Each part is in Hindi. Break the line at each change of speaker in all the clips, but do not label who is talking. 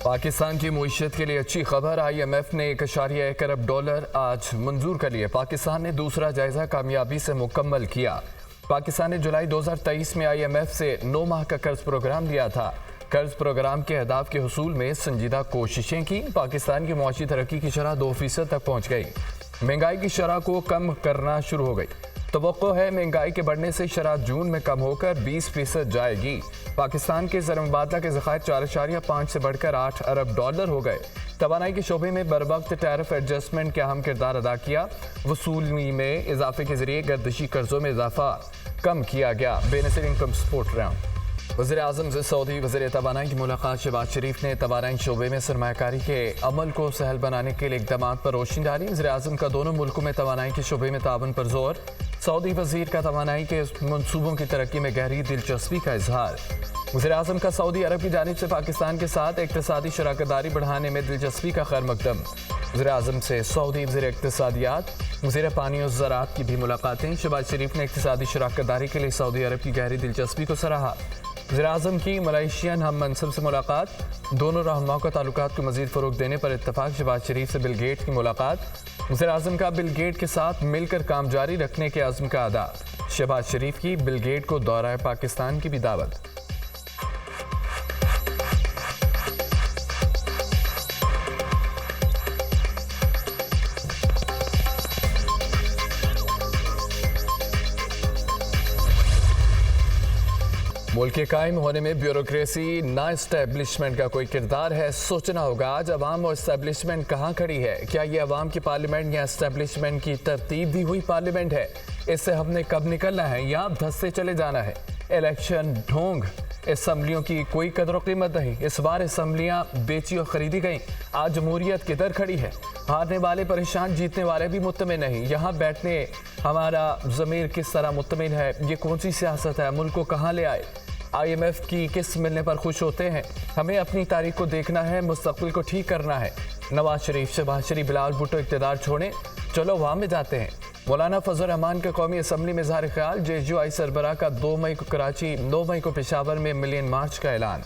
पाकिस्तान की मईशत के लिए अच्छी खबर। IMF ने 1.1 अरब डॉलर आज मंजूर कर लिए। पाकिस्तान ने दूसरा जायजा कामयाबी से मुकम्मल किया। पाकिस्तान ने जुलाई 2023 में IMF से 9 माह का कर्ज प्रोग्राम लिया था। कर्ज प्रोग्राम के अहदाफ के हुसूल में संजीदा कोशिशें की। पाकिस्तान की मुआशी तरक्की की शरह 2% तक पहुँच गई। महंगाई की शरह को कम करना शुरू हो गई। तवक्को है महंगाई के बढ़ने से शरह जून में कम होकर 20% जाएगी। पाकिस्तान के ज़र मुबादला के ज़खायर 4.5 से बढ़कर 8 अरब डॉलर हो गए। तवानाई के शोबे में बरवक्त टैरिफ एडजस्टमेंट का अहम किरदार अदा किया। वसूली में इजाफे के जरिए गर्दिशी कर्जों में इजाफा कम किया गया। बेनसीर इनकम सपोर्ट राउंड। वज़ीर आज़म से सऊदी वज़ीर तवानाई की मुलाकात। शहबाज शरीफ ने तवानाई शोबे में सरमायाकारी के अमल को सहल बनाने के लिए इक़दाम पर रोशनी डाली। वज़ीर आज़म का दोनों मुल्कों में तवानाई के शोबे में ताउन पर जोर। सऊदी वज़ीर का तवानाई के मनसूबों की तरक्की में गहरी दिलचस्पी का इजहार। वज़ीर आज़म का सऊदी अरब की जानिब से पाकिस्तान के साथ इक़्तिसादी शराकतदारी बढ़ाने में दिलचस्पी का खैर मकदम। वज़ीर आज़म से सऊदी वज़ीर इक़्तिसादियात वज़ीर पानी और ज़राअत की भी मुलाकातें। शहबाज शरीफ ने इक़्तिसादी शराकतदारी के लिए सऊदी अरब की गहरी दिलचस्पी को सराहा। वज़ीर आज़म की मलेशियन हम मनसब से मुलाकात। दोनों रहनुमाओं का ताल्लुकात को मज़ीद फ़रोग़ देने पर इत्तफ़ाक़। शहबाज शरीफ से बिल गेट की मुलाकात। वज़ीर आज़म का बिल गेट के साथ मिलकर काम जारी रखने के अज़्म का अदा। शहबाज शरीफ की बिल गेट को दौरा पाकिस्तान की भी दावत। मुल्क के कायम होने में ब्यूरोक्रेसी ना इस्टेब्लिशमेंट का कोई किरदार है। सोचना होगा आज अवाम और इस्टेब्लिशमेंट कहाँ खड़ी है। क्या ये अवाम की पार्लियामेंट या इस्टेब्लिशमेंट की तरतीब दी हुई पार्लियामेंट है? इससे हमने कब निकलना है या धंसते चले जाना है? इलेक्शन ढोंग, असम्बलियों की कोई कदर कीमत नहीं। इस बार असम्बलियाँ बेची और खरीदी गईं। आज जमहूरियत किधर खड़ी है? हारने वाले परेशान, जीतने वाले भी मुतमिन नहीं। यहाँ बैठने हमारा ज़मीर किस तरह मुतमिन है? ये कौन सी सियासत है? मुल्क को कहाँ ले आए? IMF की किस्त मिलने पर खुश होते हैं। हमें अपनी तारीख को देखना है, मुस्तकबिल को ठीक करना है। नवाज शरीफ, शहबाज शरीफ, बिलावल भुट्टो इक़्तिदार छोड़ें, चलो वहाँ में जाते हैं। मौलाना फजल रहमान का कौमी असम्बली में इज़हार ख्याल। JUI सरबराह का 2 मई को कराची, 9 मई को पेशावर में मिलियन मार्च का ऐलान।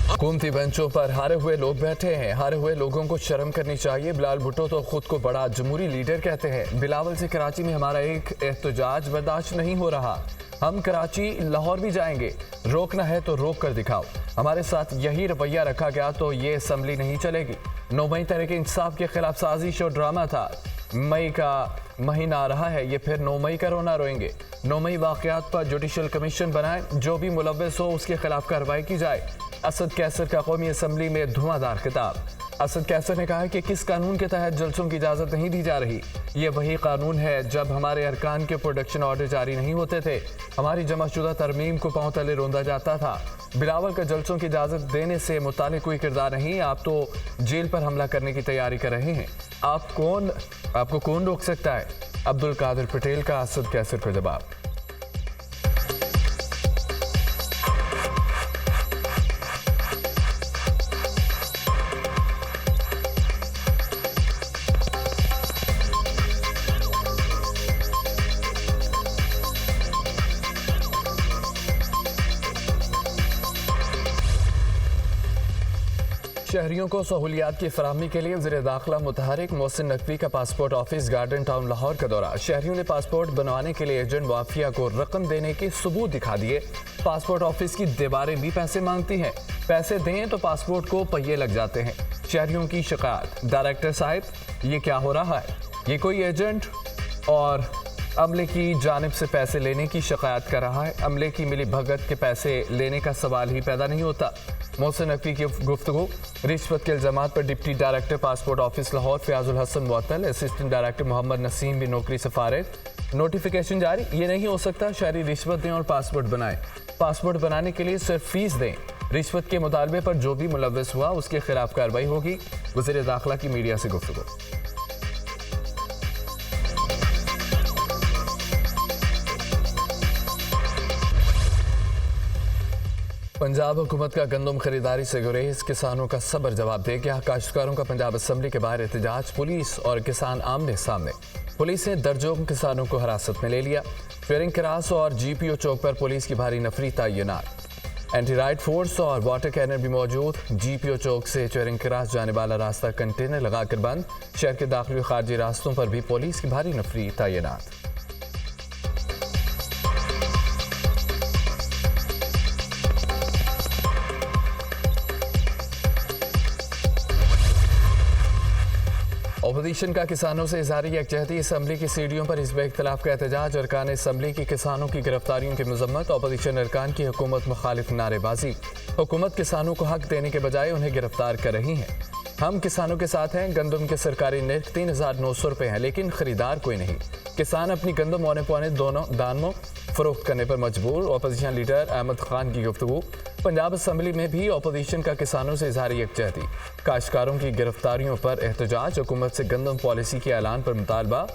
हुकूमती बेंचों पर हारे हुए लोग बैठे हैं। हारे हुए लोगों को शर्म करनी चाहिए। बिलावल भुट्टो तो खुद को बड़ा जमहूरी लीडर कहते हैं। बिलावल से कराची में हमारा एक एहतजाज बर्दाश्त नहीं हो रहा। हम कराची, लाहौर भी जाएंगे। रोकना है तो रोक कर दिखाओ। हमारे साथ यही रवैया रखा गया तो ये असम्बली नहीं चलेगी। 9 मई तहरीक इंसाफ के खिलाफ साजिश और ड्रामा था। मई का महीना आ रहा है, ये फिर 9 मई का रोना रोएंगे। 9 मई वाक़यात पर जुडिशल कमीशन बनाए। जो भी मुलव्वस हो उसके खिलाफ कार्रवाई की जाए। असद कैसर का कौमी असम्बली में धुआंधार खिताब। असद कैसर ने कहा कि किस कानून के तहत जलसों की इजाज़त नहीं दी जा रही। ये वही कानून है जब हमारे अरकान के प्रोडक्शन ऑर्डर जारी नहीं होते थे, हमारी जमाशुदा तरमीम को पांव तले रौंदा जाता था। बिलावल का जलसों की इजाज़त देने से मुतालिक कोई किरदार नहीं। आप तो जेल पर हमला करने की तैयारी कर रहे हैं। आपको कौन रोक सकता है? अब्दुल कादिर पटेल का असद कैसर का जवाब। शहरियों को सहूलियात की फराहमी के लिए वज़ीर दाखिला मुतहरिक मोहसिन नकवी का passport office garden town Lahore का दौरा। शहरियों ने पासपोर्ट बनवाने के लिए एजेंट वाफिया को रकम देने के सबूत दिखा दिए। पासपोर्ट ऑफिस की दीवारें भी पैसे मांगती हैं। पैसे दें तो पासपोर्ट को पहिए लग जाते हैं। शहरियों की शिकायत। डायरेक्टर साहब, ये क्या हो रहा है? ये कोई एजेंट और अमले की जानिब से पैसे लेने की शिकायत कर रहा है। अमले की मिली भगत के पैसे लेने का सवाल ही पैदा नहीं होता। मोहसिन नकवी की गुफ्तगू। रिश्वत के इल्जामात पर deputy director passport office Lahore Fayazul Hasan मुअत्तल, असिस्टेंट डायरेक्टर मोहम्मद नसीम भी नौकरी से फारिग। नोटिफिकेशन जारी। ये नहीं हो सकता शहरी रिश्वत दें और पासपोर्ट बनाएं। पासपोर्ट बनाने के लिए सिर्फ फीस दें। रिश्वत के मुतालबे पर जो भी मुलव्वस हुआ उसके खिलाफ कार्रवाई होगी। वज़ीर दाखिला की मीडिया से गुफ्तगू। पंजाब हुकूमत का गंदम खरीदारी से गुरेज, किसानों का सब्र जवाब दे गया। काश्तकारों का पंजाब असम्बली के बाहर एहतजाज, पुलिस और किसान आमने सामने। पुलिस ने दर्जनों किसानों को हिरासत में ले लिया। फेरिंग क्रास और GPO चौक पर पुलिस की भारी नफरी तैनात। एंटी राइड फोर्स और वाटर कैनर भी मौजूद। GPO चौक से चेरिंग क्रास जाने वाला रास्ता कंटेनर लगाकर बंद। शहर के दाखिली खारजी रास्तों पर भी पुलिस की भारी नफरी तैनात। अपोजिशन का किसानों से इज़हारी यकजहती, असम्बली की सीढ़ियों पर हिज़्ब इख्तिलाफ का एहतजाज। अरकान असम्बली की किसानों की गिरफ्तारियों की मजम्मत। अपोजिशन अरकान की हुकूमत मुखालिफ नारेबाजी। हुकूमत किसानों को हक देने के बजाय उन्हें गिरफ्तार कर रही है। हम किसानों के साथ हैं। गंदम के सरकारी निर्ख 3,900 रुपये हैं, लेकिन खरीदार कोई नहीं। किसान अपनी गंदम औने पौने दोनों दानों फरोख्त करने पर मजबूर। अपोजिशन लीडर अहमद खान की गुफ्तगू। पंजाब असम्बली में भी अपोजिशन का किसानों से इज़हारी यकजहती। काश्तकारों की गिरफ्तारियों पर एहतजाज। हुकूमत से गंदम पॉलिसी के ऐलान पर मुतालबा।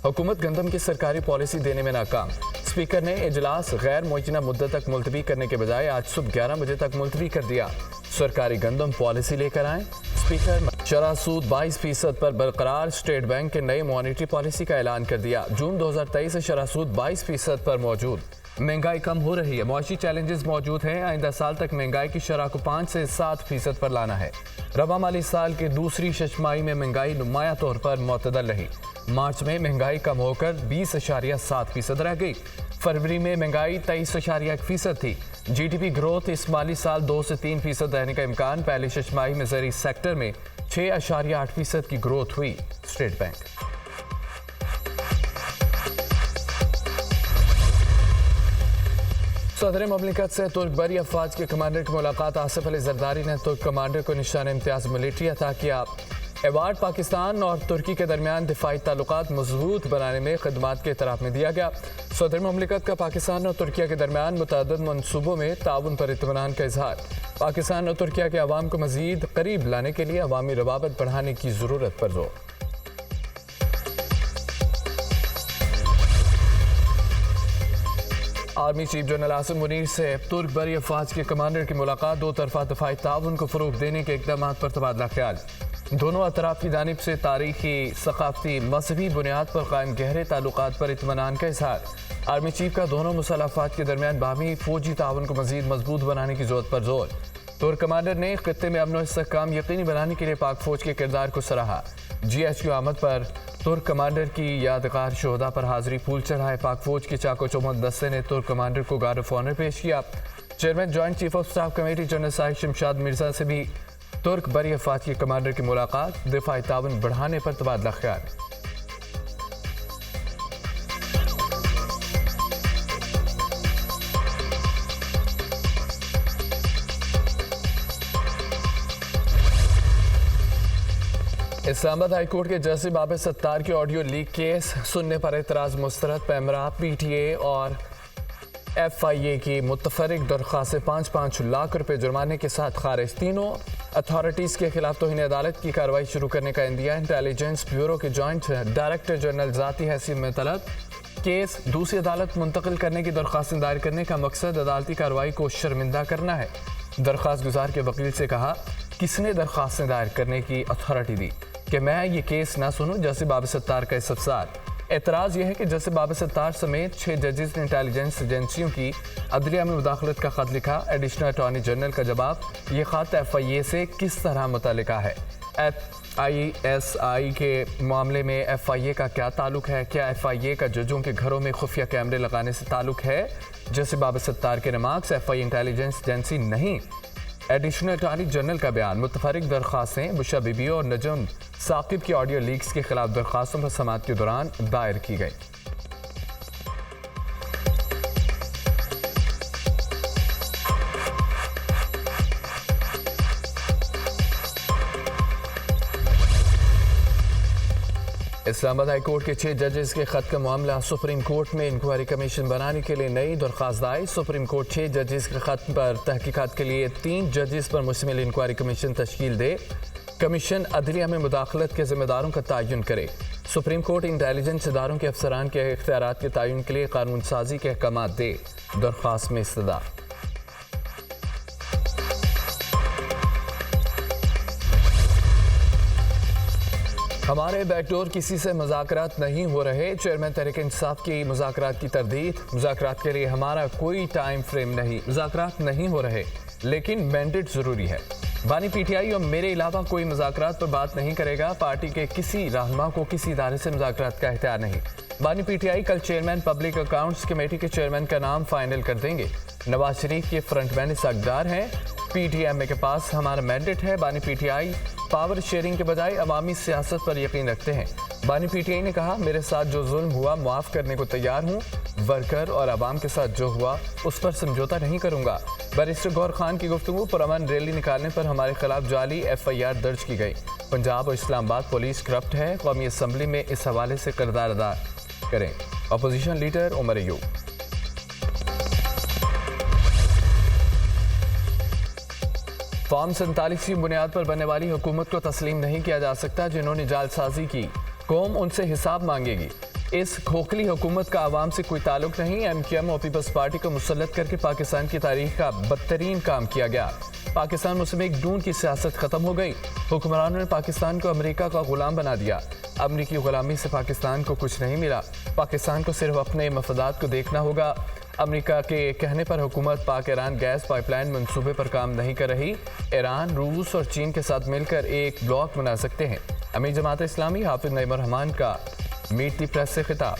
हुकूमत गंदम की सरकारी पॉलिसी देने में नाकाम। स्पीकर ने इजलास गैर मुय्यना मुद्दत तक मुलतवी करने के बजाय आज सुबह 11 बजे तक मुलतवी कर दिया। सरकारी गंदम पॉलिसी लेकर आए। स्पीकर शरह सूद 22% पर बरकरार। स्टेट बैंक के नई मॉनिटरी पॉलिसी का ऐलान कर दिया। जून 2023 से शरह सूद 22% पर मौजूद। महंगाई कम हो रही है। मुआशी चैलेंजेस मौजूद हैं। आइंदा साल तक महंगाई की शरह को 5 से 7% पर लाना है। रवा माली साल की दूसरी छमाही में महंगाई नुमाया तौर पर मुतदल रही। मार्च में महंगाई कम होकर 20.7% रह गई। फरवरी में महंगाई 23.1% थी। GDP ग्रोथ इस माली साल 2 से 3% रहने का इम्कान। पहली छमाही में ज़रूरी सेक्टर में 6.8% की ग्रोथ हुई। State bank. सदर ममलिकत से तुर्क बरी अफवाज के कमांडर की मुलाकात। आसिफ अली जरदारी ने तुर्क कमांडर को निशान इम्तियाज मिलिट्री अता किया। अवार्ड पाकिस्तान और तुर्की के दरमियान दिफाई ताल्लुकात मजबूत बनाने में खदमात के इतराफ में दिया गया। सदर ममलिकत का पाकिस्तान और तुर्किया के दरमियान मुतअद्दिद मनसूबों में ताउन पर इत्मीनान का इजहार। पाकिस्तान और तुर्किया के अवाम को मजीद करीब लाने के लिए अवामी रवाबत बढ़ाने की ज़रूरत पर जोर। Army chief general Asim Munir से तुर्क बरी अफवाज के कमांडर की मुलाकात। दो तरफा दफाई ताउन को फ़रोग़ देने के इक़दाम पर तबादला ख्याल। दोनों अतराफ की जानिब से तारीखी, सकाफती, मजहबी बुनियाद पर कायम गहरे ताल्लुकात पर इत्मीनान का इजहार। आर्मी चीफ का दोनों मुसल्लह अफ़वाज के दरमियान बाहमी फौजी ताउन को मजीद मजबूत बनाने की ज़रूरत पर जोर। तुर्क कमांडर ने खित्ते में अमन व इस्तेहकाम यकीनी बनाने के लिए पाक फौज के किरदार को सराहा। GHQ आमद पर तुर्क कमांडर की यादगार शोहदा पर हाजिरी फूल चढ़ाए। पाक फौज के चाको चौमत दस्ते ने तुर्क कमांडर को गार्ड ऑफ ऑनर पेश किया। Chairman joint chief of staff committee general Sahib Shamshad Mirza से भी तुर्क बरी अफवाज के कमांडर की मुलाकात। दिफाई ताउन बढ़ाने पर तबादला ख्याल। इस्लामाबाद हाई कोर्ट के जज बाबर सत्तार के ऑडियो लीक केस सुनने पर एतराज़ मुस्तरद। पैमरा, PTA और FIA की मुतफरिक दरख्वास्तें 5-5 लाख रुपए जुर्माने के साथ खारिज। तीनों अथॉरिटीज़ के खिलाफ तौहीन अदालत की कार्रवाई शुरू करने का इंदिया। इंटेलिजेंस ब्यूरो के जॉइंट डायरेक्टर जनरल ज़ाती हैसियत में तलब। केस दूसरी अदालत मुंतकिल करने की दरख्वास्तें दायर करने का मकसद अदालती कार्रवाई को शर्मिंदा करना है। दरख्वास्त गुजार के वकील से कहा, किसने दरख्वास्तें दायर करने की अथॉरिटी दी कि मैं ये केस ना सुनूं? जस्टिस बाबर सत्तार का इस्तफसार। एतराज़ यह है कि जस्टिस बाबर सत्तार समेत 6 जजेस ने इंटेलिजेंस एजेंसियों की अदलिया में मुदाखलत का खत लिखा। एडिशनल अटॉर्नी जनरल का जवाब। ये खत FIA से किस तरह मुतल्लिका है? ISI के मामले में FIA का क्या ताल्लुक है? क्या FIA का जजों के घरों में खुफिया कैमरे लगाने से ताल्लुक है? जस्टिस बाबर सत्तार के रिमार्क्स। FIA इंटेलिजेंस एजेंसी नहीं। एडिशनल अटॉर्नी जनरल का बयान। मुतफरिक दरख्वास्तें बुशा बीबी और नजम साकिब की ऑडियो लीक्स के खिलाफ दरख्वास्तों पर समाअत के दौरान दायर की गई। इस्लामाबाद हाई कोर्ट के 6 जजेस के खत का मामला सुप्रीम कोर्ट में। इंक्वायरी कमीशन बनाने के लिए नई दरख्वास्त आई। सुप्रीम कोर्ट 6 जजेस के खत पर तहकीकात के लिए 3 जजेस पर मुश्तमिल इंक्वायरी कमीशन तश्कील दे। कमीशन अदलिया में मुदाखलत के जिम्मेदारों का तयन करे। सुप्रीम कोर्ट इंटेलिजेंस इदारों के अफसरान के इख्तियारात के तयन के लिए कानून साजी के अहकाम दे। दरख्वास्त में इस्तदा। हमारे बैकडोर किसी से मुज़ाकरात नहीं हो रहे। चेयरमैन तहरीक इंसाफ की मुज़ाकरात की तरदीद। मुज़ाकरात के लिए हमारा कोई टाइम फ्रेम नहीं, मुज़ाकरात नहीं हो रहे लेकिन मैंडेट ज़रूरी है। बानी पीटीआई और मेरे अलावा कोई मुज़ाकरात पर बात नहीं करेगा। पार्टी के किसी रहनुमा को किसी इदारे से मुज़ाकरात का इख्तियार नहीं। बानी पीटीआई कल चेयरमैन पब्लिक अकाउंट्स कमेटी के चेयरमैन का नाम फाइनल कर देंगे। नवाज शरीफ के फ्रंटमैन इस हकदार हैं। पीटीएमए के पास हमारा मैंडेट है। बानी पीटीआई पावर शेयरिंग के बजाय अवामी सियासत पर यकीन रखते हैं। बानी पीटीआई ने कहा, मेरे साथ जो जुल्म हुआ माफ़ करने को तैयार हूँ। वर्कर और आवाम के साथ जो हुआ उस पर समझौता नहीं करूँगा। बैरिस्टर गौर खान की गुफ्तगू पर अमन रैली निकालने पर हमारे खिलाफ जाली FIR दर्ज की गई। पंजाब और इस्लामाबाद पुलिस करप्ट है। कौमी असम्बली में इस हवाले से किरदार अदा करें। Opposition leader Umar Ayub. Form 47 की बुनियाद पर बनने वाली हुकूमत को तस्लीम नहीं किया जा सकता। जिन्होंने जालसाजी की कौम उनसे हिसाब मांगेगी। इस खोखली हुकूमत का आवाम से कोई ताल्लुक नहीं। MQM और पीपल्स पार्टी को मुसल्लत करके पाकिस्तान की तारीख का बदतरीन काम किया गया। पाकिस्तान मुस्लिम लीग नून की सियासत खत्म हो गई। हुक्मरानों ने पाकिस्तान को अमेरिका का गुलाम बना दिया। अमरीकी गुलामी से पाकिस्तान को कुछ नहीं मिला। पाकिस्तान को सिर्फ अपने मफादात को देखना होगा। अमेरिका के कहने पर हुकूमत पाक ईरान गैस पाइपलाइन मंसूबे पर काम नहीं कर रही। ईरान, रूस और चीन के साथ मिलकर एक ब्लॉक बना सकते हैं। अमीर जमात इस्लामी हाफिज नईम रहमान का मीट दी प्रेस से खिताब।